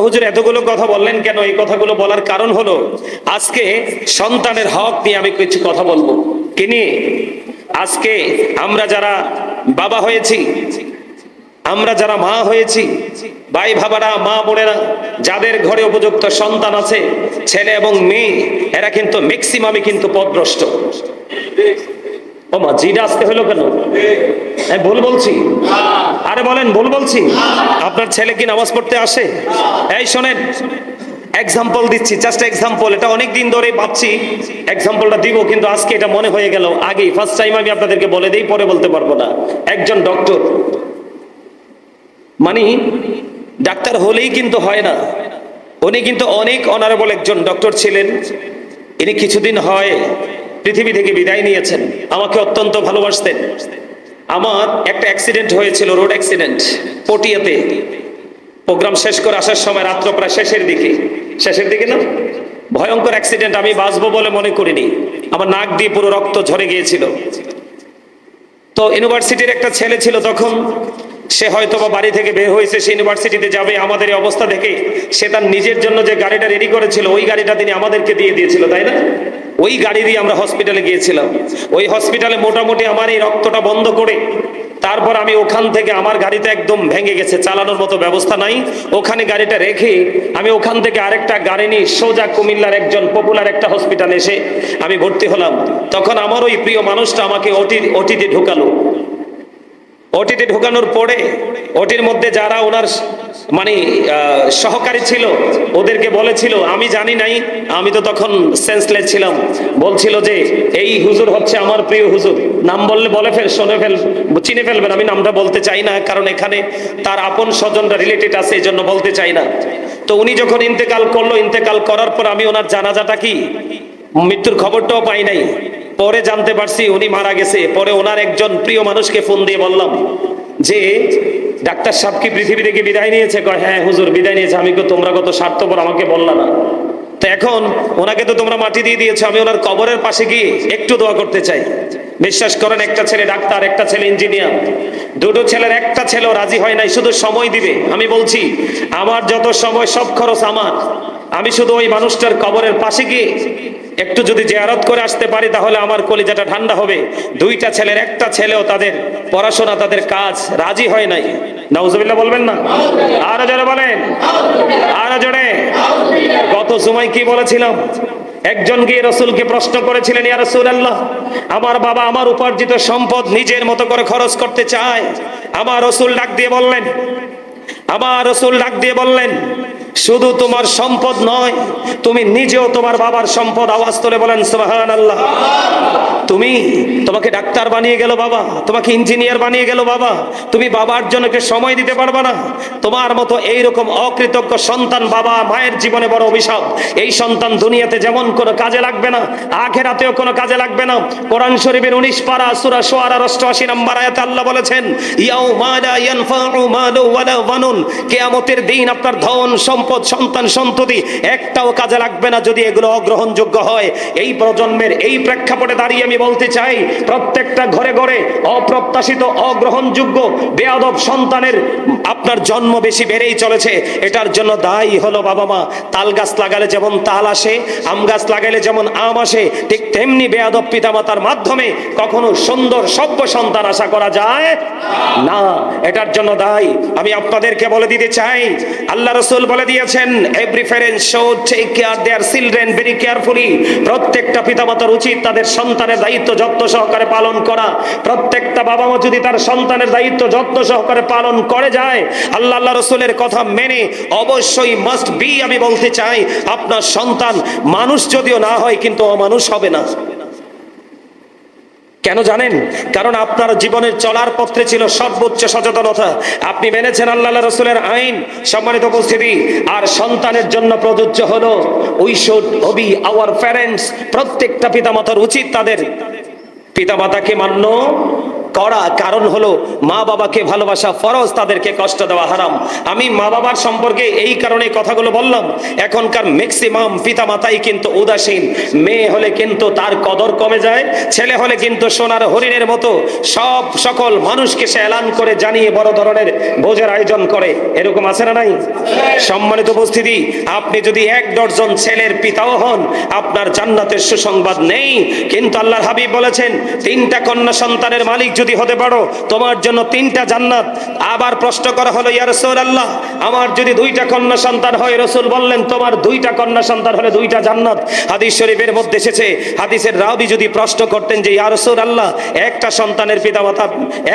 হুজুর এতগুলো কথা বললেন কেন? এই কথাগুলো বলার কারণ হলো আজকে সন্তানের হক নিয়ে আমি কিছু কথা বলবো। কি নিয়ে? আজকে আমরা যারা বাবা হয়েছি, আমরা যারা মা হয়েছি, ভাই ভাবারা, মা বোনেরা, যাদের ঘরে উপযুক্ত সন্তান আছে, ছেলে এবং মেয়ে, এরা কিন্তু ম্যাক্সিমামই কিন্তু পথভ্রষ্ট। ও মা, জিটা আসতে হলো কেন? ভুল বলছি? আরে বলেন ভুল বলছি? আপনার ছেলে কি নামাজ পড়তে আসে? এই শোনেন, এক্সাম্পল দিচ্ছি, জাস্ট এক্সাম্পল। এটা অনেক দিন ধরে ভাবছি এক্সাম্পলটা দিব, কিন্তু আজকে এটা মনে হয়ে গেল। আগে ফার্স্ট টাইম আমি আপনাদেরকে বলে দেই, পরে বলতে পারবো না। একজন ডক্টর, মানে ডাক্তার হলেই কিন্তু হয় না, উনি কিন্তু অনেক অনারেবল একজন ডক্টর ছিলেন। ইনি কিছুদিন হয় পৃথিবী থেকে বিদায় নিয়েছেন। আমাকে অত্যন্ত ভালোবাসতেন। আমার একটা অ্যাক্সিডেন্ট হয়েছিল, রোড অ্যাক্সিডেন্ট, পটিয়াতে। প্রোগ্রাম শেষ করে আসার সময় রাত্র প্রায় শেষের দিকে না, ভয়ঙ্কর অ্যাক্সিডেন্ট। আমি বাঁচবো বলে মনে করিনি। আমার নাক দিয়ে পুরো রক্ত ঝরে গিয়েছিল। তো ইউনিভার্সিটির একটা ছেলে ছিল তখন, সে হয়তো বা বাড়ি থেকে বের হয়েছে, সে ইউনিভার্সিটিতে যাবে। আমাদের এই অবস্থা দেখে সে তার নিজের জন্য যে গাড়িটা রেডি করেছিল, ওই গাড়িটা তিনি আমাদেরকে দিয়ে দিয়েছিল, তাই না? ওই গাড়ি দিয়ে আমরা হসপিটালে গিয়েছিলাম। ওই হসপিটালে মোটামুটি আমার এই রক্তটা বন্ধ করে তারপর আমি ওখান থেকে, আমার গাড়িটা একদম ভেঙে গেছে, চালানোর মতো ব্যবস্থা নাই। ওখানে গাড়িটা রেখে আমি ওখান থেকে আরেকটা গাড়ি নিয়ে সোজা কুমিল্লার একজন পপুলার একটা হসপিটালে এসে আমি ভর্তি হলাম। তখন আমার ওই প্রিয় মানুষটা আমাকে ওটিতে ঢুকালো। ওটিতে ঢোকানোর পরে ওটির মধ্যে যারা ওনার মানে সহকারী ছিল, ওদেরকে বলেছিল, আমি জানি নাই, আমি তো তখন সেন্সলেস ছিলাম, বলছিল যে এই হুজুর হচ্ছে আমার প্রিয় হুজুর। নাম বললে চিনে ফেলবেন। আমি নামটা বলতে চাই না, কারণ এখানে তার আপন স্বজনরা রিলেটেড আছে, এই জন্য বলতে চাই না। তো উনি যখন ইন্তেকাল করলো, ইন্তেকাল করার পর আমি ওনার জানাজাটা কি, মৃত্যুর খবরটাও পাই নাই। পরে জানতে পারছি উনি মারা গেছে। পরে ওনার একজন প্রিয় মানুষকে ফোন দিয়ে বললাম যে ডাক্তার সাহেব কি পৃথিবী থেকে বিদায় নিয়েছে? কয় হ্যাঁ হুজুর বিদায় নিয়েছে। আমি কই তোমরা কত স্বার্থপর, আমাকে বললা না। তো এখন ওনাকে তো তোমরা মাটি দিয়ে দিয়েছো, আমি ওনার কবরের পাশে গিয়ে একটু দোয়া করতে চাই। বিশ্বাস করেন, একটা ছেলে ডাক্তার, একটা ছেলে ইঞ্জিনিয়ার, দুটো ছেলের একটা ছেলেও রাজি হয় নাই, শুধু সময় দিবে। আমি বলছি আমার যত সময় সব খরচ আমার। আমি শুধু ওই মানুষটার কবরের পাশে গিয়ে একটু যদি জিয়ারত করে আসতে পারি, তাহলে আমার কলিজাটা ঠান্ডা হবে। দুইটা ছেলের একটা ছেলেও তাদের পড়াশোনা, তাদের কাজ রাজি হয় নাই। নাউজুবিল্লাহ বলবেন না? আরো জোরে বলেন, আরো জোরে। গত জুমায় কি বলেছিলাম? একজন গিয়ে রসুলকে প্রশ্ন করেছিলেন, ইয়া রাসূলুল্লাহ, আমার বাবা আমার উপার্জিত সম্পদ নিজের মতো করে খরচ করতে চায়। আমার রসুল ডাক দিয়ে বললেন, শুধু তোমার সম্পদ নয়, তুমি নিজেও তোমার বাবার সম্পদ। আওয়াজ তুলে বলেন সুবহানাল্লাহ। তোমাকে ডাক্তার বানিয়ে গেল বাবা, তোমাকে ইঞ্জিনিয়ার বানিয়ে গেল বাবা, তুমি বাবার জন্য সময় দিতে পারবা না। তোমার মতো এইরকম অকৃতজ্ঞ সন্তান বাবা মায়ের জীবনে বড় অভিশাপ। এই সন্তান দুনিয়াতে যেমন কোনো কাজে লাগবে না, আখিরাতেও কোনো কাজে লাগবে না। কোরআন শরীফের 19 পারা সূরা শুআরা 88 নম্বর আয়াতে আল্লাহ বলেছেন, ইয়াউমা লা ইয়ানফাউ মালু ওয়ালা বানুন, কিয়ামতের দিন আপনার ধন সম্পদ সন্তান সন্ততি একটাও কাজে লাগবে না যদি এগুলো অগ্রহণযোগ্য হয়। এই প্রজন্মের এই প্রেক্ষাপটে দাঁড়িয়ে আমি বলতে চাই, প্রত্যেকটা ঘরে ঘরে অপ্রত্যাশিত অগ্রহণযোগ্য বেয়াদব সন্তানের আপনার জন্ম বেশি বেড়েই চলেছে। এটার জন্য দায়ী হলো বাবা মা। তাল গাছ লাগালে যেমন তাল আসে, আম গাছ লাগালে যেমন আম আসে, ঠিক তেমনি বেয়াদব পিতামাতার মাধ্যমে কখনো সুন্দর সভ্য সন্তান আশা করা যায় না। এটার জন্য দায়ী আমি আপনাদেরকে বলে দিতে চাই, আল্লাহ রাসূল বলে দিয়েছেন, every parent should take care their children very carefully. প্রত্যেকটা পিতামাতার উচিত তাদের সন্তানের দায়িত্ব যত্ন সহকারে পালন করা। প্রত্যেকটা বাবা মা যদি তার সন্তানের দায়িত্ব যত্ন সহকারে পালন করে যায়, আল্লাহ রাসূলের কথা মেনে, অবশ্যই মাস্ট বি, আমি বলতে চাই আপনার সন্তান মানুষ যদিও না হয় কিন্তু অমানুষ হবে না। কেন জানেন? কারণ আপনার জীবনের চলার পথে ছিল সর্বোচ্চ সচেতনতা। আপনি মেনেছেন আল্লাহ রাসূলের আইন। সম্মানিত উপস্থিতি, আর সন্তানের জন্য প্রযোজ্য হলো we should Obi our parents. প্রত্যেকটা পিতামাতার উচিত তাদের পিতামাতাকে মান্য করা কারণ হলো মা বাবাকে ভালোবাসা ফরজ, তাদেরকে কষ্ট দেওয়া হারাম। আমি মা বাবার সম্পর্কে এই কারণে কথাগুলো বললাম। এখনকার ম্যাক্সিমাম পিতা মাতাই কিন্তু উদাসীন। মেয়ে হলে কিন্তু তার কদর কমে যায়, ছেলে হলে কিন্তু সোনার হরিণের মতো সকল মানুষকে সে এলান করে জানিয়ে বড় ধরনের ভোজের আয়োজন করে। এরকম আছে না নাই? সম্মানিত উপস্থিতি, আপনি যদি 1 ডজন ছেলের পিতাও হন, আপনার জান্নাতের সুসংবাদ নেই। কিন্তু আল্লাহর হাবিব বলেছেন, 3টা কন্যা সন্তানের মালিক যদি হতে পারো, তোমার জন্য 3টা জান্নাত। আবার প্রশ্ন করা হলো, ইয়া রাসূলুল্লাহ, আমার যদি 2টা কন্যা সন্তান হয়? রাসূল বললেন, তোমার 2টা কন্যা সন্তান হলে 2টা জান্নাত। হাদিস শরীফের মধ্যে এসেছে, হাদিসের রাবী যদি প্রশ্ন করতেন যে ইয়া রাসূলুল্লাহ, একটা সন্তানের পিতামাতা,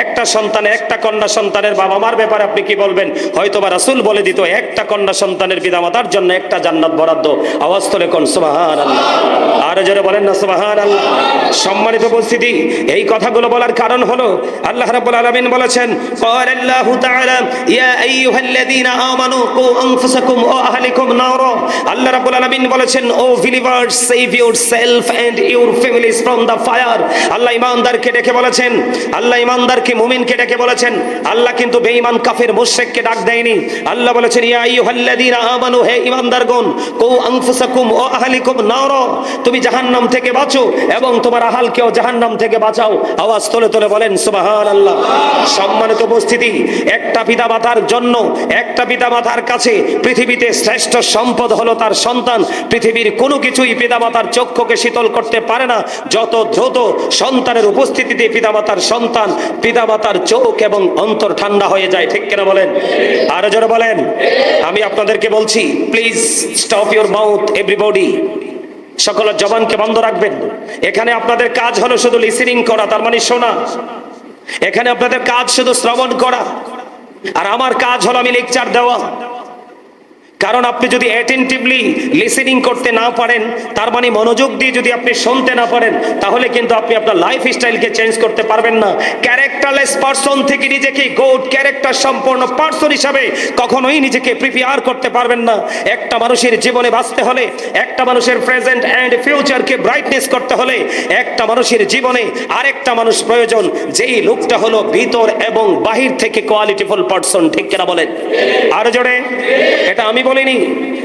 একটা সন্তান, একটা কন্যা সন্তানের বাবা মার ব্যাপারে আপনি কি বলবেন? হয়তোবা রাসূল বলে দিত, একটা কন্যা সন্তানের পিতামাতার জন্য একটা জান্নাত বরাদ্দ। আওয়াজ তোলে কোন সুবহানাল্লাহ, আর জোরে বলেন না সুবহানাল্লাহ। সম্মানিত উপস্থিতি, এই কথাগুলো বলার কারণ হলো আল্লাহ রাব্বুল আলামিন বলেছেন, ক্বালাল্লাহু তাআলা ইয়া আইয়ুহাল্লাযীনা আমানু কু আনফুসাকুম ওয়া আহলিকুম নারা। আল্লাহ রাব্বুল আলামিন বলেছেন, O believers, save yourself and your families from the fire. আল্লাহ ঈমানদারকে ডেকে বলেছেন, আল্লাহ ঈমানদারকে মুমিনকে ডেকে বলেছেন। আল্লাহ কিন্তু বেঈমান কাফির মুশরিককে ডাক দেয়নি। আল্লাহ বলেছেন, ইয়া আইয়ুহাল্লাযীনা আমানু, হে ঈমানদারগণ, কু আনফুসাকুম ওয়া আহলিকুম নারা, তুমি জাহান্নাম থেকে বাঁচো এবং তোমার আহলকেও জাহান্নাম থেকে বাঁচাও। আওয়াজ তোলে তোলে বলেন সুবহানাল্লাহ। সম্মানিত উপস্থিতি, একটা পিতামাতার জন্য, একটা পিতামাতার কাছে পৃথিবীতে শ্রেষ্ঠ সম্পদ হলো তার সন্তান। পৃথিবীর কোনো কিছুই পিতামাতার চক্ষুকে শীতল করতে পারে না যত দ্রুত সন্তানের উপস্থিতিতে পিতামাতার চোখ এবং অন্তর ঠান্ডা হয়ে যায়। ঠিক কিনা বলেন? আরো জোরে বলেন। আমি আপনাদেরকে বলছি, please stop your mouth everybody. সকলের জবানকে বন্ধ রাখবেন। এখানে আপনাদের কাজ হলো শুধু লিসেনিং করা, তার মানে শোনা। এখানে আপনাদের কাজ শুধু শ্রবণ করা, আর আমার কাজ হলো আমি লেকচার দেওয়া। কারণ আপনি যদি অ্যাটেনটিভলি লিসেনিং করতে না পারেন, তার মানে মনোযোগ দিয়ে যদি আপনি শুনতে না পারেন, তাহলে কিন্তু আপনি আপনার লাইফ স্টাইলকে চেঞ্জ করতে পারবেন না। ক্যারেক্টারলেস পারসন থেকে নিজেকে গুড ক্যারেক্টার সম্পন্ন পারসন হিসাবে কখনোই নিজেকে প্রিপেয়ার করতে পারবেন না। একটা মানুষের জীবনে বাঁচতে হলে, একটা মানুষের প্রেজেন্ট এন্ড ফিউচারকে ব্রাইটনেস করতে হলে, একটা মানুষের জীবনে আরেকটা মানুষ প্রয়োজন, যেই লোকটা হলো ভিতর এবং বাহির থেকে কোয়ালিটিফুল পারসন। ঠিক কিনা বলেন? আরো জোরে। এটা আমি বলিনি,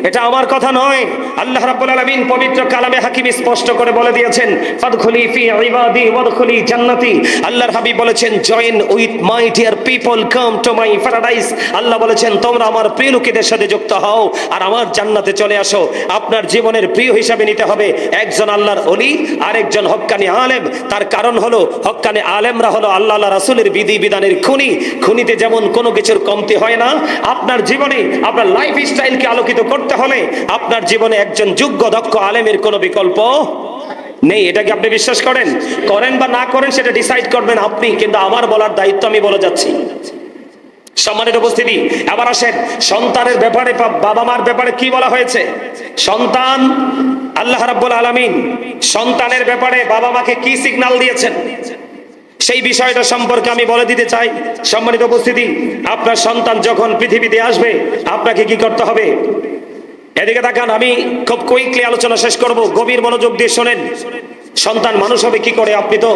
এটা আমার কথা নয়। আল্লাহ রাব্বুল আলামিন পবিত্র কালামে হাকিম স্পষ্ট করে বলে দিয়েছেন, ফাদখুলি ফি ইবাদি ওয়াদখুলি জান্নাতি। আল্লাহর হাবিব বলেছেন, join with my dear people, come to my paradise. আল্লাহ বলেছেন, তোমরা আমার প্রিয় লোকেদের সাথে যুক্ত হও আর আমার জান্নাতে চলে আসো। আপনার জীবনের প্রিয় হিসাবে নিতে হবে একজন আল্লাহর ওলি আর একজন হক্কানি আলেম। তার কারণ হলো, হক্কানি আলেমরা হলো আল্লাহ রাসূলের বিধি বিধানের খুনি। খুনিতে যেমন কোনো কিছুর কমতি হয় না, আপনার জীবনে আপনার লাইফ স্টাইলকে আলোকিত করতে হলে আপনার জীবনে একজন যোগ্য দক্ষ আলেমের কোনো বিকল্প নেই। এটা কি আপনি বিশ্বাস করেন? করেন বা না করেন সেটা ডিসাইড করবেন আপনি, কিন্তু আমার বলার দায়িত্ব আমি বলে যাচ্ছি। সম্মানিত উপস্থিতি, আবার আসেন সন্তানের ব্যাপারে, বাবা মার ব্যাপারে কি বলা হয়েছে। সন্তান, আল্লাহ রাব্বুল আলামিন সন্তানের ব্যাপারে বাবা মাকে কি সিগন্যাল দিয়েছেন, সেই বিষয়টা সম্পর্কে আমি বলে দিতে চাই। সম্মানিত উপস্থিতি, আপনার সন্তান যখন পৃথিবীতে আসবে, আপনাকে কি করতে হবে? এদিকে তাকান, আমি খুব কুইকলি আলোচনা শেষ করব, গভীর মনোযোগ দিয়ে শোনেন। সন্তান মানুষ হবে কি করে? আপনি তো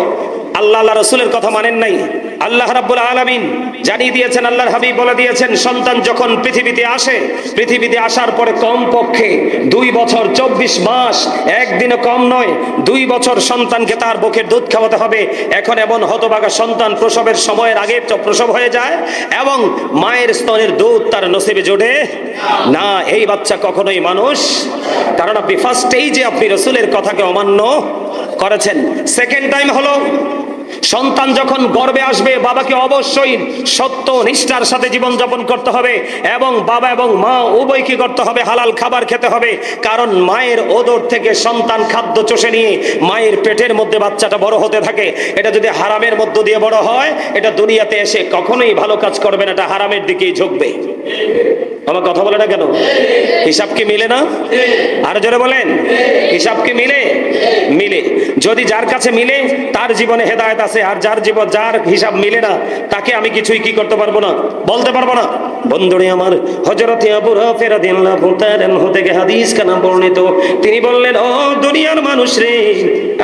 আল্লাহ রাসূলের কথা মানেন নাই। আল্লাহ রাব্বুল আলামিন জানিয়ে দিয়েছেন, আল্লাহর হাবিব বলে দিয়েছেন, সন্তান যখন পৃথিবীতে আসে, পৃথিবীতে আসার পরে কমপক্ষে 2 বছর 24 মাস, একদিনও কম নয়, 2 বছর সন্তানকে তার বুকের দুধ খাওয়াতে হবে। এখন এমন হতভাগা সন্তান প্রসবের সময়ের আগে তো প্রসব হয়ে যায় এবং মায়ের স্তনের দুধ তার নসিবে জোটে না। এই বাচ্চা কখনোই মানুষ, কারণ আপনি ফার্স্ট স্টেজে আপনি রাসূলের কথাকে অমান্য করেছেন। সেকেন্ড টাইম হলো, সন্তান যখন গর্ভে আসবে, বাবাকে অবশ্যই সত্য নিষ্ঠার সাথে জীবন যাপন করতে হবে এবং বাবা এবং মা উভয়কে করতে হবে হালাল খাবার খেতে হবে। কারণ মায়ের ওদর থেকে সন্তান খাদ্য চষে নিয়ে মায়ের পেটের মধ্যে বাচ্চাটা বড় হতে থাকে। এটা যদি হারামের মধ্য দিয়ে বড় হয়, এটা দুনিয়াতে এসে কখনোই ভালো কাজ করবে না, এটা হারামের দিকেই ঝুঁকবে। আমার কথা বলে না কেন? হিসাব কি মিলে না? আর জোরে বলেন, হিসাব কি মিলে? মিলে। যদি যার কাছে মিলে তার জীবনে হেদায়েত আছে, আর যার হিসাব মিলে না তাকে আমি কিছুই কি করতে পারবো না, বলতে পারবো না। বন্ধুরে আমার, হযরত আবু রাফি রাদিয়াল্লাহু তাআলা আনহু থেকে হাদিস কানা বর্ণিত, তিনি বললেন, ও দুনিয়ার মানুষ রে,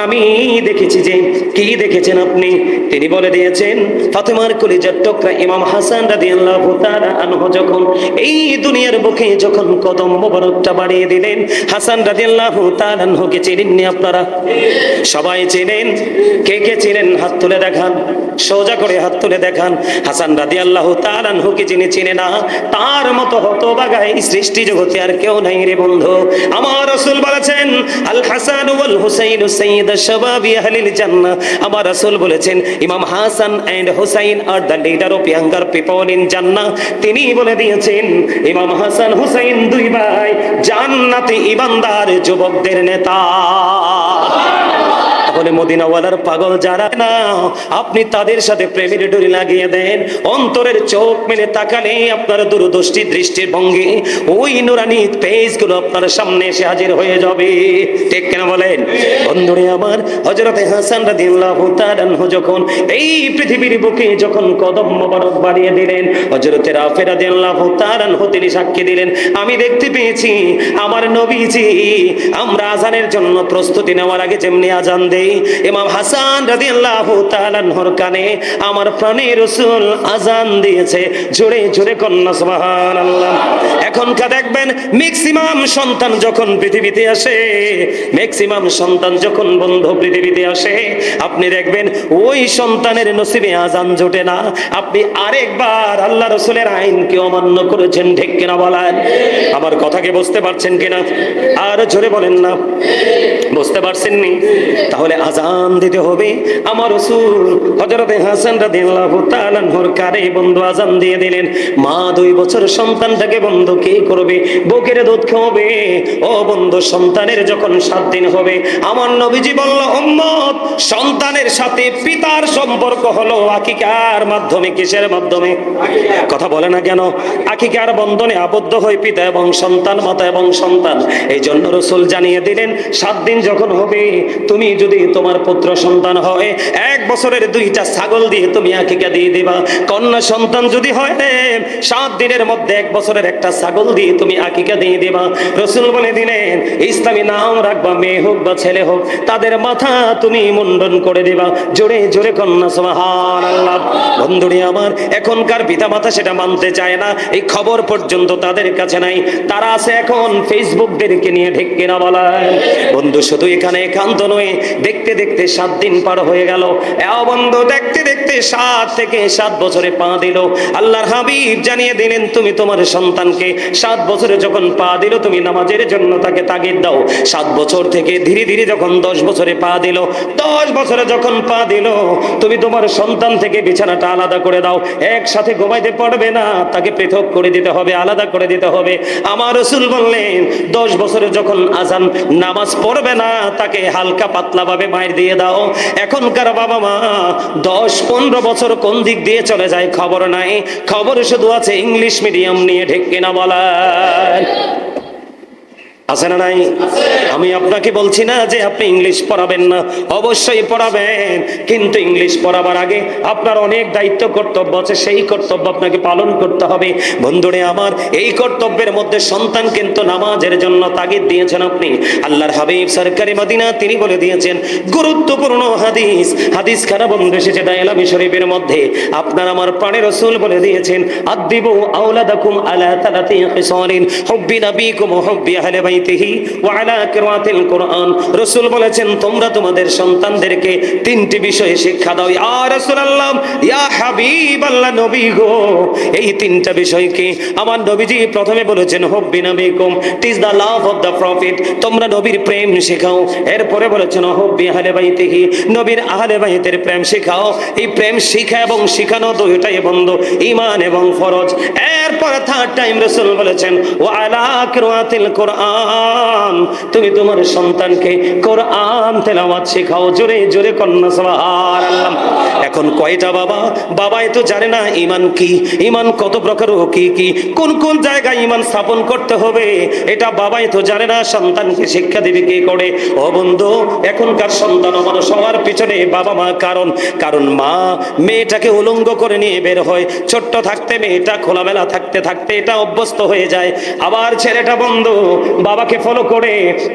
আমি দেখেছি। যে কি দেখেছেন আপনি? তিনি বলে দিয়েছেন, ফাতেমার কলিজার টুকরা ইমাম হাসান রাদিয়াল্লাহু তাআলা আনহু যখন এই দুনিয়ার বুকে যখন কদম মোবারকটা বাড়িয়ে দিলেন, হাসান রাদিয়াল্লাহু তাআলা আনহুকে চিনেননি আপনারা? সবাই চিনেন। কে কে চিনেন হাত তুলে দেখান, সোজা করে হাত তুলে দেখান। হাসান রাদিয়াল্লাহু তাআলা আনহুকে যিনি চিনে না, তার মতো হতভাগা এই সৃষ্টি জগতে আর কেউ নাই রে বন্ধু। আমার রাসূল বলেছেন, আল হাসান ওয়াল হুসাইন সাইয়্যিদুশ শাবাবি আহলিল জান্নাহ। আমার রাসূল বলেছেন, Imam Hasan and Husain are the leader of younger people in জান্নাহ। তিনি বলে দিয়েছেন, ইমাম হাসান হুসাইন দুই ভাই জান্নাতে ইমানদার যুবকদের নেতা। তাহলে মদিনাওয়ালার পাগল যারা না, আপনি তাদের সাথে প্রেমের ডোরি লাগিয়ে দেন। অন্তরের চোখ মেলে তাকালে আপনার দূরদৃষ্টি দৃষ্টির ভঙ্গি ওই নুরানি পেজগুলো আপনার সামনে এসে হাজির হয়ে যাবে। ঠিক কেন বলেন? বন্ধুরে আমার, হযরত হাসান রাদিয়াল্লাহু তাআলা আনহু যখন এই পৃথিবীর বুকে যখন কদম মোবারক বাড়িয়ে দিলেন, হযরত রাফি রাদিয়াল্লাহু তাআলা আনহু তিনি সাক্ষী দিলেন, আমি দেখতে পেয়েছি আমার নবীজি আমরা আজানের জন্য প্রস্তুতি নেওয়ার আগে যেমনি আজান দেই, ইমাম হাসান রাদিয়াল্লাহু তাআলা আনহুর কানে আমার প্রাণের রাসূল আজান দিয়েছে। জোরে জোরে কন্যা সুবহানাল্লাহ। এখনকার দেখবেন ম্যাক্সিমাম সন্তান যখন পৃথিবীতে আসে, ম্যাক্সিমাম সন্তান যখন বন্ধু পৃথিবীতে আসে, আপনি দেখবেন ওই সন্তানের নসিবে আজান জোটে না। আপনি আরেকবার আল্লাহ রাসূলের আইনকে অমান্য করেছেন। ঠিক কিনা বলেন? আমার কথাকে বুঝতে পারছেন কিনা? আর জোরে বলেন না, বুঝতে পারছেন নি? তাহলে আজান দিতে হবে। আমার রাসূল হযরত হাসান রাদিয়াল্লাহু তাআলা আনহুর কানে বন্ধু আজান দিয়ে দিলেন। মা 2 বছর সন্তানটাকে বন্ধু কি করবে? বুকের দুধ খাওয়াবে। ও বন্ধু, সন্তানের যখন 7 দিন হবে, আমার নবীজি বলল, উম্মত, সন্তানের সাথে পিতার সম্পর্ক হলো আকিকার মাধ্যমে। কিসের মাধ্যমে? কথা বলে না কেন? আকিকার বন্ধনে আবদ্ধ হয় পিতা এবং সন্তান, মাতা এবং সন্তান। এই জন্য রাসূল জানিয়ে দিলেন, 7 দিন যখন হবে, তুমি যদি তোমার পুত্র সন্তান হয়, 1 বছরের 2টা ছাগল দিয়ে তুমি আকিকা দিয়ে দিবা। কন্যা সন্তান যদি হয়, 7 দিনের মধ্যে 1 বছরের একটা ছাগল দিয়ে তুমি আকিকা দিয়ে দিবা। রাসূল বলে দিলেন, ইসলামী নাম রাখবা, মেয়ে হোক বা ছেলে হোক, তাদের মাথা তুমি মুন্ডন করে দিবা। জোরে জোরে কন্যা সুবহানাল্লাহ। বন্ধুরে আমার, এখনকার পিতামাতা সেটা মানতে চায় না। এই খবর পর্যন্ত তাদের কাছে নাই। তারা আছে এখন ফেসবুকদেরকে নিয়ে। ঠিক কিনা বলেন? বন্ধু, শুধু এখানে একান্ত নয়, দেখতে দেখতে 7 দিন পার হয়ে গেল। বন্ধু, দেখতে দেখতে 7 থেকে 7 বছরে পা দিল। আল্লাহর হাবিব জানিয়ে দিলেন, তুমি তোমার সন্তানকে 7 বছরে যখন পা দিল, তুমি নামাজের জন্য তাকে তাগিদ দাও। 7 বছর থেকে ধীরে ধীরে যখন 10 বছরে পা দিল, 10 বছরে যখন পা দিল, তুমি তোমার সন্তান থেকে বিছানাটা আলাদা করে দাও। একসাথে ঘুমাইতে পারবে না, তাকে পৃথক করে দিতে হবে, আলাদা করে দিতে হবে। আমার রাসূল বললেন, 10 বছরে যখন আজান নামাজ পড়বে না, তাকে হালকা পাতলা ভাবে মায়ের দিয়ে দাও। এখনকার বাবা মা 10-15 বছর কোন দিক দিয়ে চলে যায় খবর নাই। খবর শুধু আছে ইংলিশ মিডিয়াম নিয়ে। ঠিক কিনা বলেন? আছে না নাই? আমি আপনাকে বলছি না যে আপনি ইংলিশ পড়াবেন না, অবশ্যই পড়াবেন, কিন্তু ইংলিশ পড়াবার আগে আপনার অনেক দায়িত্ব কর্তব্য আছে, সেই কর্তব্য আপনাকে পালন করতে হবে। বন্ধুরে আমার, এই কর্তব্যের মধ্যে সন্তান কিন্তু নামাজের জন্য তাগিদ দিয়েছেন আপনি। আল্লাহর হাবিব সরকারি মদিনা তিনি বলে দিয়েছেন গুরুত্বপূর্ণ হাদিস, হাদিস খানা বন্ধু এসেছে দাইলামি শরীফের মধ্যে। আপনার আমার প্রাণের রাসূল বলে দিয়েছেন, আদিবু আওলাদাকুম আলা তালাতি খিসালিন হুব্বি নাবিকুম হুব্বি আহলি বাইতিহি ওয়া আলা কিরাতিল কুরআন। রাসূল বলেছেন, তোমরা তোমাদের সন্তানদেরকে 3টি বিষয়ে শিক্ষা দাও। ইয়া রাসূলুল্লাহ, ইয়া হাবিবাল্লাহ, নবী গো, এই 3টা বিষয় কি? আমার নবীজি প্রথমে বলেছেন, হুব্বি নাবিকুম, it is the love of the prophet, তোমরা নবীর প্রেম শেখাও। এরপরে বলেছেন, হুব্বি আহলি বাইতিহি, নবীর আহলে বাইতের প্রেম শেখাও। এই প্রেম শিখা এবং শিখানো দুইটাই বন্ধু ঈমান এবং ফরজ। এরপর 3rd টাইম রাসূল বলেছেন, ওয়া আলা কিরাতিল কুরআন, কোরআন, তুমি তোমার সন্তানকে কোরআন তেলাওয়াত শেখাও। জোরে জোরে কন্যা সুবহানাল্লাহ। এখন কয়টা বাবা, বাবাই তো জানে না ঈমান কি, ঈমান কত প্রকার ও কি কি, কোন কোন জায়গায় ঈমান স্থাপন করতে হবে, এটা বাবাই তো জানে না। সন্তানকে শিক্ষা দিবে কে করে? ও বন্ধু, এখনকার সন্তান মানুষ হওয়ার পিছনে বাবা মা কারণ। কারণ মা মেয়েটাকে উলঙ্গ করে নিয়ে বের হয়, ছোট্ট থাকতে মেয়েটা খোলামেলা থাকতে থাকতে এটা অভ্যস্ত হয়ে যায়। আবার ছেলেটা বন্ধু বাবাকে ফলো করে,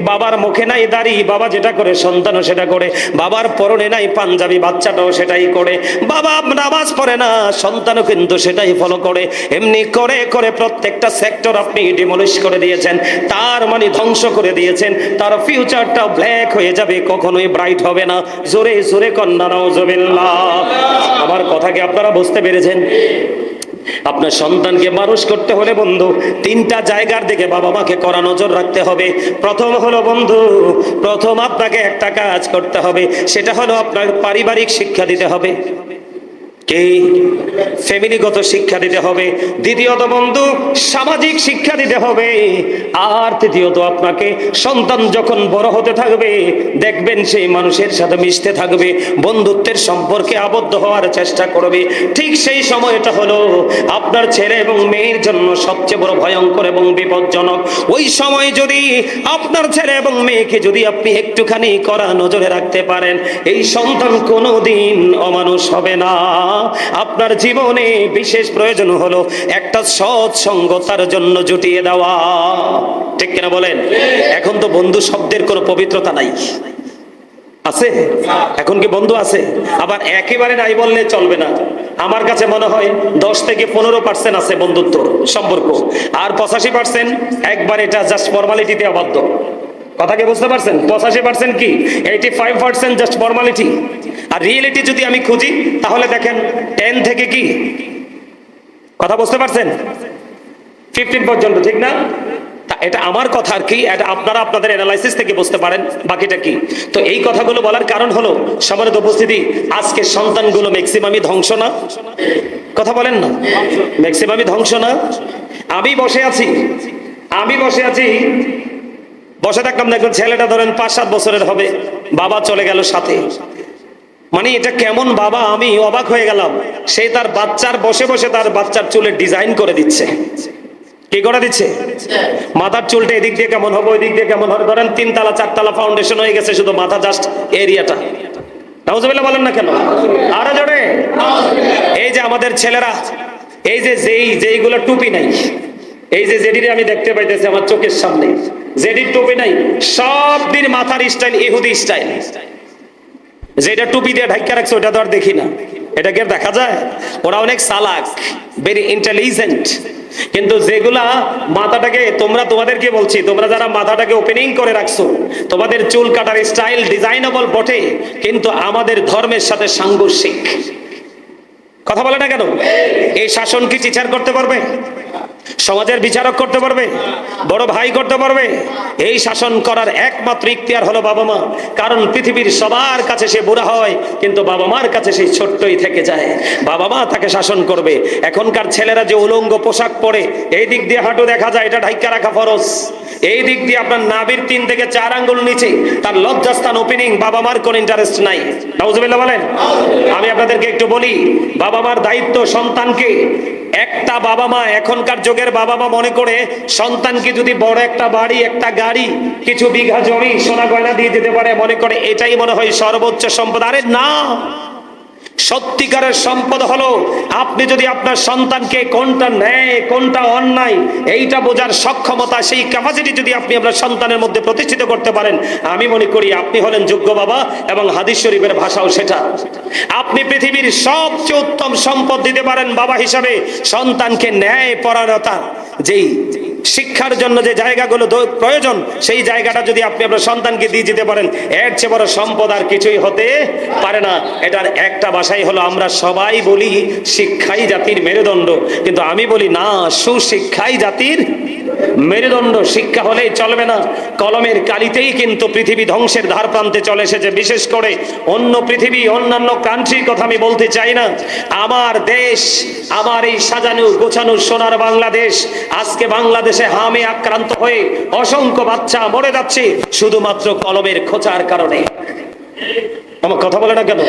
বাবার মুখে নাই দাড়ি, বাবা যেটা করে সন্তানও সেটা করে, বাবার পরনে নাই পাঞ্জাবি, বাচ্চাটাও সেটাই করে, বাবা নামাজ পড়ে না, সন্তানও কিন্তু সেটাই ফলো করে। এমনি করে করে প্রত্যেকটা সেক্টর আপনি ডিমলিশ করে দিয়েছেন, তার মানে ধ্বংস করে দিয়েছেন। তার ফিউচারটাও ব্ল্যাক হয়ে যাবে, কখনোই ব্রাইট হবে না। জোরে জোরে কন্যা নাউজুবিল্লাহ। আমার কথা কি আপনারা বুঝতে পেরেছেন? আপনার সন্তানকে মানুষ করতে হলে বন্ধু তিনটা জায়গার দিকে বাবা মাকে কড়া নজর রাখতে হবে। প্রথম হলো বন্ধু, প্রথম আপনাকে একটা কাজ করতে হবে, সেটা হলো আপনার পারিবারিক শিক্ষা দিতে হবে। কি? ফ্যামিলিগত শিক্ষা দিতে হবে। দ্বিতীয়ত বন্ধু সামাজিক শিক্ষা দিতে হবে। আর তৃতীয়ত আপনাকে সন্তান যখন বড় হতে থাকবে দেখবেন সেই মানুষের সাথে মিশতে থাকবে, বন্ধুত্বের সম্পর্কে আবদ্ধ হওয়ার চেষ্টা করবে। ঠিক সেই সময়টা হলো আপনার ছেলে এবং মেয়ের জন্য সবচেয়ে বড় ভয়ঙ্কর এবং বিপজ্জনক। ওই সময় যদি আপনার ছেলে এবং মেয়েকে যদি আপনি একটুখানি কড়া নজরে রাখতে পারেন, এই সন্তান কোনোদিন অমানুষ হবে না। আপনার জীবনে বিশেষ প্রয়োজন হলো একটা সৎ সঙ্গ তার জন্য জুটিয়ে দেওয়া। ঠিক কিনা বলেন? এখন তো বন্ধু শব্দের কোনো পবিত্রতা নাই, আছে? এখন কি বন্ধু আছে? আবার একেবারে নাই বললে চলবে না। আমার কাছে মনে হয় 10 থেকে 15% আছে বন্ধুত্ব সম্পর্ক, আর 85% একবার এটা জাস্ট ফর্মালিটিতে আবদ্ধ। কথা কি বুঝতে পারছেন? 85% কি, 85% জাস্ট ফর্মালিটি। আর রিয়েলিটি যদি আমি খুঁজি তাহলে দেখেন 10 থেকে কি, কথা বুঝতে পারছেন, 15 পর্যন্ত, ঠিক না? এটা আমার কথা আর কি, এটা আপনারা আপনাদের অ্যানালাইসিস থেকে বুঝতে পারেন বাকিটা কি। তো এই কথাগুলো বলার কারণ হলো সম্মানিত উপস্থিতি, আজকে সন্তানগুলো ম্যাক্সিমামই ধ্বংস না? কথা বলেন না, ম্যাক্সিমামই ধ্বংস না? আমি বসে আছি বসে থাকলাম, দেখবেন ছেলেটা ধরেন 5-7 বছরের হবে, বাবা চলে গেল সাথে। মানে এটা কেমন বাবা, আমি অবাক হয়ে গেলাম। সে তার বাচ্চার বসে বসে তার বাচ্চার চুলের ডিজাইন করে দিচ্ছে। কি করে দিচ্ছে? মাথার চুলটা এদিক দিয়ে কেমন হবে, ওই দিক দিয়ে কেমন হবে, ধরেন 3 তলা 4 তলা ফাউন্ডেশন হয়ে গেছে শুধু মাথা জাস্ট এরিয়াটা। নাউজুবিল্লাহ বলেন না কেন? আরো জোরে। এই যে আমাদের ছেলেরা, এই যে যেইগুলো টুপি নাই, এই যে জেডিরে আমি দেখতে পাইতেছি আমার চোখের সামনে, জেডির টুপি নাই, সব দিন মাথার স্টাইল ইহুদি স্টাইল। যেটা টুপি দিয়ে ঢাকা রাখছে ওটা তো আর দেখি না, এটাকে দেখা যায়? ওরা অনেক চালাক, ভেরি ইন্টেলিজেন্ট। কিন্তু যেগুলা মাথাটাকে, তোমাদেরকে বলছি, তোমরা যারা মাথাটাকে ওপেনিং করে রাখছো, তোমাদের চুল কাটার স্টাইল ডিজাইনেবল বটে, কিন্তু আমাদের ধর্মের সাথে সাংঘর্ষিক। কথা বলে না কেন? এই শাসন কি টিচার করতে পারবে? সমাজের বিচারক করতে পারবে? বড় ভাই করতে পারবে? এই শাসন করার একমাত্র ইখতিয়ার হলো বাবা মা। কারণ পৃথিবীর সবার কাছে সে বুড়া হয়, কিন্তু বাবা মার কাছে সেই ছোট্টই থেকে যায়। বাবা মা তাকে শাসন করবে। এখনকার ছেলেরা যে উলঙ্গ পোশাক পরে, এই দিক দিয়ে হাঁটু দেখা যায়, এটা ঢাইকা রাখা ফরজ। এই দিক দিয়ে আপনার নাভির 3 থেকে 4 আঙ্গুল নিচে তার লজ্জাস্থান ওপেনিং, বাবা মার কোন ইন্টারেস্ট নাই। নাউজুবিল্লাহ বলেন। আমি আপনাদেরকে একটু বলি, বাবা মার দায়িত্ব সন্তানকে। একটা বাবা মা, এখনকার যুগের বাবা মা মনে করে সন্তানকে যদি বড় একটা বাড়ি, একটা গাড়ি, কিছু বিঘা জমি, সোনা গয়না দিয়ে যেতে পারে, মনে করে এটাই মনে হয় সর্বোচ্চ সম্পদ। আরে না, সত্যিকারের সম্পদ হলো আপনি যদি আপনার সন্তানকে কোনটা ন্যায় কোনটা অন্যায় এইটা বোঝার সক্ষমতা, সেই ক্যাপাসিটি যদি আপনি আপনার সন্তানের মধ্যে প্রতিষ্ঠিত করতে পারেন, আমি মনে করি আপনি হলেন যোগ্য বাবা। এবং হাদিস শরীফের ভাষাও সেটা, আপনি পৃথিবীর সবচেয়ে উত্তম সম্পদ দিতে পারেন বাবা হিসাবে সন্তানকে ন্যায় পরায়ণতা। যেই শিক্ষার জন্য যে জায়গাগুলো প্রয়োজন, সেই জায়গাটা যদি আপনি আপনার সন্তানকে দিয়ে যেতে পারেন, এর চেয়ে বড় সম্পদ আর কিছুই হতে পারে না। এটার একটা ভাষাই হলো, আমরা সবাই বলি শিক্ষাই জাতির মেরুদণ্ড, কিন্তু আমি বলি না, সুশিক্ষাই জাতির মেরুদণ্ড। শিক্ষা হলেই চলবে না, কলমের কালিতেই কিন্তু পৃথিবী ধ্বংসের ধার প্রান্তে চলে এসেছে। বিশেষ করে অন্য পৃথিবী, অন্যান্য কান্ট্রির কথা আমি বলতে চাই না। আমার দেশ, আমার এই সাজানো গোছানো সোনার বাংলাদেশ, আজকে বাংলাদেশে হামে আক্রান্ত হয়ে অসংখ্য বাচ্চা মরে যাচ্ছে শুধুমাত্র কলমের খোঁচার কারণে। আমার কথা বলে না কেন?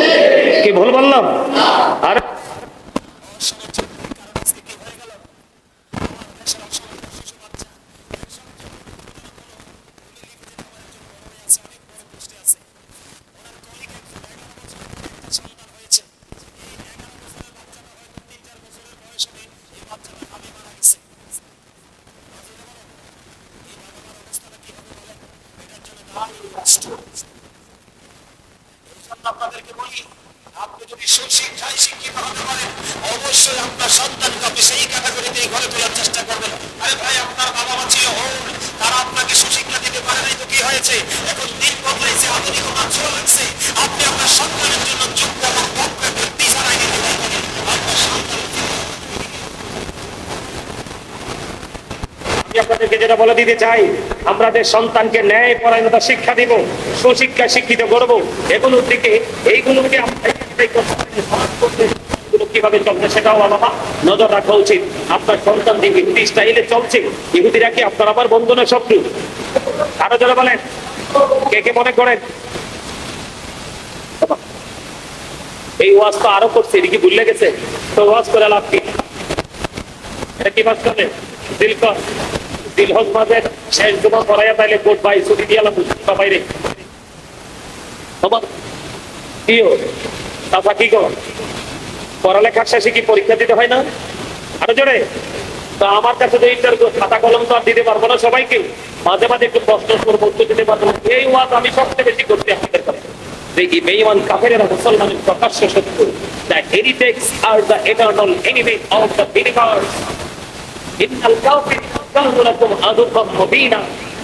কি ভুল বললাম? আর আপনাদেরকে বলি, আপনি যদি সুশিক্ষায় শিক্ষিত হতে পারেন, অবশ্যই আপনার সন্তানকে আপনি সেই ক্যাটাগরিতে ঘরে তোলার চেষ্টা করবেন। আরে ভাই, আপনার বাবা মা ছিল হোল, তারা আপনাকে সুশিক্ষা দিতে পারে নাই তো কি হয়েছে? এখন দিন বদলাইছে, আধুনিকতা ছোঁয়া লাগছে, আপনি আপনার সন্তানের জন্য যোগ্য এবং দক্ষ ব্যক্তি ছাড়াই দিতে পারবেন। আপনার সন্তান, আমি আপনাদেরকে যেটা বলে দিতে চাই, আমাদের সন্তানকে ন্যায় পরায়ণতা শিক্ষা দিব, সুশিক্ষা শিক্ষিত করবো। এগুলোর দিকে, এইগুলোকে কিভাবে চলছে সেটাও বাবা নজর রাখা উচিত। আপনার সন্তান যে ইহুদি স্টাইলে চলছে, ইহুদিরা কি আপনার আমার বন্ধু না শত্রু? আরো যারা বলেন, কে কে মনে করেন? এই ওয়াজ তো আরো করছে, এটা কি ভুলে গেছে? তো ওয়াজ করে লাভ কি? এটা কি ওয়াজ করে? দিলকর দিলহজ মাঝের শেষ জমা পড়াইয়া তাইলে কোট ভাই ছুটি দিয়ালাম বাইরে কি করো? পড়ালেখার শেষে কি পরীক্ষা দিতে হয় না? আরো জোরে। তো আমার কাছে যে ইন্টারভিউ, খাতা কলম তো আর দিতে পারবো না সবাইকে, মাঝে মাঝে একটু প্রশ্ন করবো, উত্তর দিতে পারবো না। এই ওয়াজ আমি সবচেয়ে বেশি করছি আপনাদের কাছে। দেখি বেঈমান কাফেরেরা মুসলমানের প্রকাশ্য শত্রু। The heretics are the eternal enemy of the believers. ইন্নাল কাফিরিনা কানু লাকুম আদুওয়াম মুবিনা।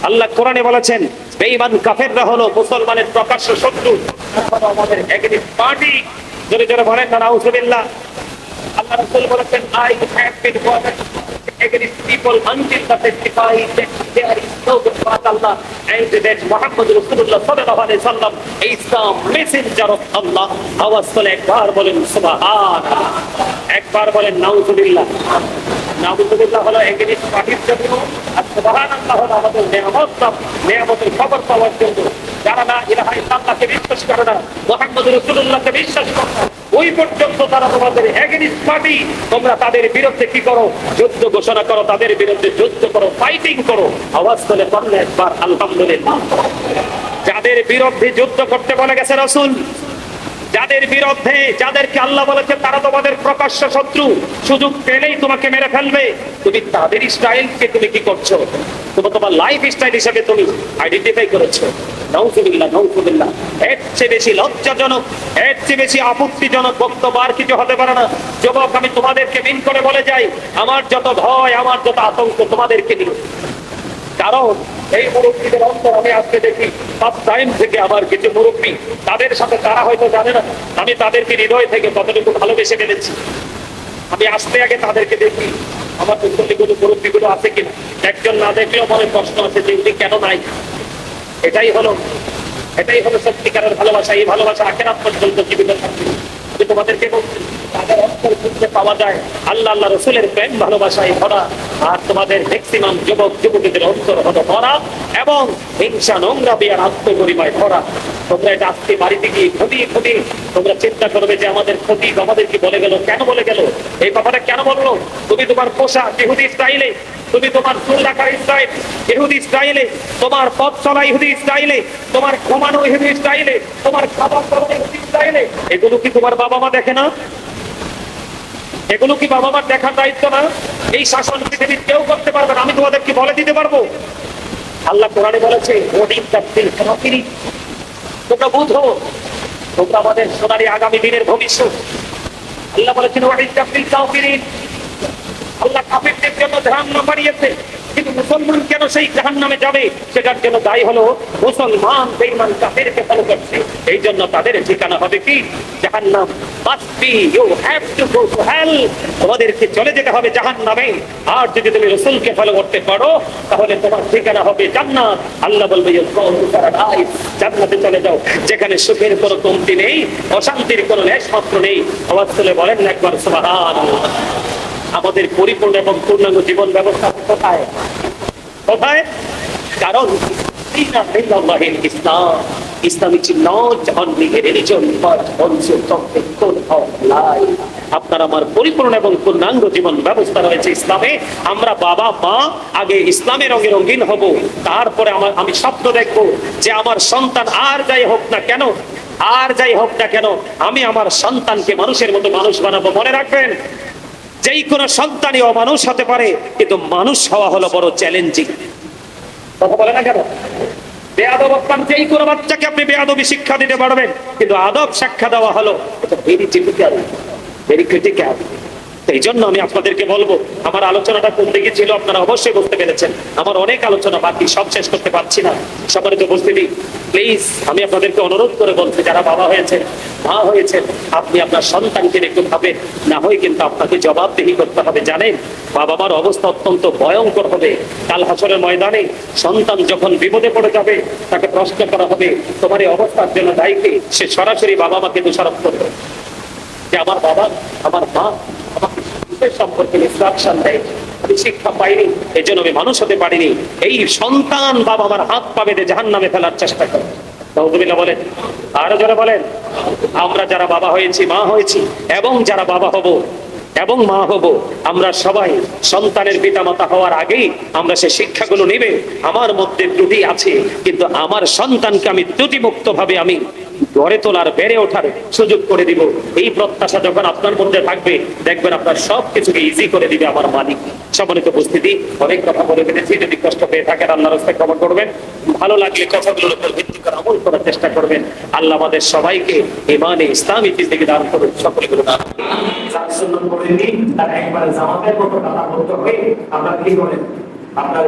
আল্লাহ কোরআনে বলেছেন, বেঈমান কাফেররা হলো মুসলমানের প্রকাশ্য শত্রু, তারা আমাদের এগেইনস্ট পার্টি। জোরে জোরে বলেন না নাউযুবিল্লাহ। আল্লাহ রাসূল বলেছেন, I have been warned against people until the testify that there is no God but Allah and that Muhammad Rasulullah sallallahu alaihi wasallam is the messenger of Allah. আওয়াজ করে একবার বলেন সুবহানাল্লাহ, একবার বলেন নাউযুবিল্লাহ। নাউযুবিল্লাহ হলো এগেইনস্ট পার্টির জন্য, আর সুবহানাল্লাহ হলো আমাদের নেয়ামতের খবর পাওয়ার জন্য। যারা না ইলাহা ইল্লাল্লাহকে বিশ্বাস করে না, মুহাম্মদ রাসূলুল্লাহকে বিশ্বাস করে না, ওই পর্যন্ত তারা তোমাদের এগেইনস্ট পার্টি। তোমরা তাদের বিরুদ্ধে কি করো? যুদ্ধ ঘোষণা করো, তাদের বিরুদ্ধে যুদ্ধ করো, ফাইটিং করো। আওয়াজ করে বললে একবার আলহামদুলিল্লাহ। যাদের বিরুদ্ধে যুদ্ধ করতে বলে গেছে রাসূল, যাদের বিরুদ্ধে, যাদেরকে আল্লাহ বলেছে তারা তোমাদের প্রকাশ্য শত্রু, সুযোগ পেলেই তোমাকে মেরে ফেলবে, তুমি তাদের স্টাইলকে তুমি কি করছো? তোমার লাইফ স্টাইল হিসেবে তুমি আইডেন্টিফাই করেছো। নাউযুবিল্লাহ, নাউযুবিল্লাহ। এর চেয়ে বেশি লজ্জাজনক, এর চেয়ে বেশি আপত্তিজনক বক্তব্য আর কিছু হতে পারে না। যুবক, আমি তোমাদেরকে মিন করে বলে যাই, আমার যত ভয়, আমার যত আতঙ্ক তোমাদেরকে নিয়ে। কারণ এই মুরব্বীদের অন্তর আমি আজকে দেখি, ফার্স্ট টাইম থেকে আমার কিছু মুরব্বী, তাদের সাথে তারা হয়তো জানে না আমি তাদেরকে হৃদয় থেকে কতটুকু ভালোবেসে ফেলেছি। আমি আসতে আগে তাদেরকে দেখি, আমার মুরব্বীগুলো আছে কিনা। একজন না দেখলেও মনে প্রশ্ন আছে যে উনি কেন নাই। এটাই হলো সত্যিকারের ভালোবাসা। এই ভালোবাসা আখিরাত পর্যন্ত জীবিত থাকবে। আমি তোমাদেরকে বলছি, তাদের অন্তর খুঁজতে পাওয়া যায় আল্লাহ আল্লাহ রসুলের প্রেম ভালোবাসায় ভরা। আর তোমাদের ম্যাক্সিমাম যুবক যুবতীদের অন্তর হলো ভরা এবং হিংসা, নোংরামি আর আত্মগরিমায় ভরা। তোমরা এটা আজকে বাড়িতে গিয়ে খুঁটিয়ে তোমরা চিন্তা করবে যে আমাদের ক্ষতি আমাদের কি বলে গেল, কেন বলে গেল, এই কথাটা কেন বললো? তুমি তোমার পোশাক ইহুদি স্টাইলে, তুমি তোমার চুল রাখার স্টাইল ইহুদি স্টাইলে, তোমার পথ চলা ইহুদি স্টাইলে, তোমার ঘুমানো ইহুদি স্টাইলে, তোমার খাবার দাবার ইহুদি স্টাইলে, এগুলো কি তোমার বাবা মা দেখে না? এগুলো কি বাবা মার দেখার দায়িত্ব না? এই শাসন পৃথিবীর কেউ করতে পারবে না, আমি তোমাদেরকে বলে দিতে পারবো। আল্লাহ কোরআনে বলেছে, তোমরা বুঝো, তোমরা আমাদের সোনালী আগামী দিনের ভবিষ্যৎ। আল্লাহ বলেছেন, আল্লাহ কাফিরদের জন্য ধ্যান না বাড়িয়েছে, কিন্তু মুসলমান কেন সেই জাহান্নামে যাবে? সেটার জন্য দায়ী হলো মুসলমান বেঈমান কাফেরকে ফলো করছে। এই জন্য তাদের ঠিকানা হবে কি? জাহান্নাম। Must be, you have to go to hell. তোমাদেরকে চলে যেতে হবে জাহান্নামে। আর যদি তুমি রাসূলকে ফলো করতে পারো তাহলে তোমার ঠিকানা হবে জান্নাত। আল্লাহ বলবে জান্নাতে চলে যাও, যেখানে সুখের কোনো কমতি নেই, অশান্তির কোনো লেশ মাত্র নেই। আওয়াজ তুলে বলেন না একবার সুবহানাল্লাহ। আমাদের পরিপূর্ণ এবং পূর্ণাঙ্গ জীবন ব্যবস্থা কোথায়? কোথায়? কারণ ইসলাম, Islam is not only a religion but also something called of life. আপনার আমার পরিপূর্ণ এবং পূর্ণাঙ্গ জীবন ব্যবস্থা রয়েছে ইসলামে। আমরা বাবা মা আগে ইসলামের রঙে রঙিন হব, তারপরে আমি স্বপ্ন দেখব যে আমার সন্তান আর যাই হোক না কেন, আর যাই হোক না কেন, আমি আমার সন্তানকে মানুষের মতো মানুষ বানাবো। মনে রাখবেন, যেই কোনো সন্তানই অমানুষ হতে পারে, কিন্তু মানুষ হওয়া হলো বড় চ্যালেঞ্জিং। কথা বলে না কেন? বেয়াদব আপনার যেই কোনো বাচ্চাকে আপনি বেয়াদবি শিক্ষা দিতে পারবেন, কিন্তু আদব শিক্ষা দেওয়া হলো এটা ভেরি ডিফিকাল্ট, ভেরি ক্রিটিক্যাল। এই জন্য আমি আপনাদেরকে বলবো, আমার আলোচনাটা কোন দিকে ছিল আপনারা অবশ্যই বুঝতে পেরেছেন। আমার অনেক আলোচনা বাকি, সব শেষ করতে পারছি না। সম্মানিত উপস্থিতি, প্লিজ আমি আপনাদেরকে অনুরোধ করে বলছি, যারা বাবা হয়েছে, মা হয়েছেন, আপনি আপনার সন্তানকে একটু ভাবেন, না হয় কিন্তু আপনাকে জবাবদিহি করতে হবে। জানেন, বাবা মার অবস্থা অত্যন্ত ভয়ঙ্কর হবে। কাল হাসরের ময়দানে সন্তান যখন বিপদে পড়ে যাবে, তাকে প্রশ্ন করা হবে তোমার এই অবস্থার জন্য দায়ী কে? সে সরাসরি বাবা মাকে দোষারোপ করবে যে আমার বাবা, আমার মা আমাকে সম্পর্কে ইনস্ট্রাকশন দেয়, আমি শিক্ষা পাইনি, এই জন্য আমি মানুষ হতে পারিনি। এই সন্তান বাবা আমার হাত পা বেঁধে জাহান্নামে ফেলার চেষ্টা করে। নাউযুবিল্লাহ বলেন, আরো যারা বলেন। আমরা যারা বাবা হয়েছি, মা হয়েছি, এবং যারা বাবা হব এবং মা হব, আমরা সবাই সন্তানের পিতামাতা হওয়ার আগেই আমরা সে শিক্ষাগুলো নেবে। আমার মধ্যে ত্রুটি আছে, কিন্তু আমার সন্তানকে আমি ত্রুটিমুক্ত ভাবে আমি গড়ে তোলার, বেড়ে ওঠার সুযোগ করে দিব। এই প্রত্যাশা যখন আপনার মধ্যে থাকবে, দেখবেন আপনার সবকিছুকে ইজি করে দিবে আমার মালিক। সম্মানিত উপস্থিতি, অনেক কথা বলে ফেলেছি, যদি কষ্ট পেয়ে থাকেন আল্লাহর রাস্তায় ক্ষমা করবেন। ভালো লাগলে কথাগুলোর উপর ভিত্তি করে আমল করার চেষ্টা করবেন। আল্লাহ আমাদের সবাইকে ইমানে ইসলামী জিন্দেগি দান করুন, সকলগুলো দান করুন। একবার জামাতের মতো কথা বলতে হবে। আপনার কি করেন? আপনার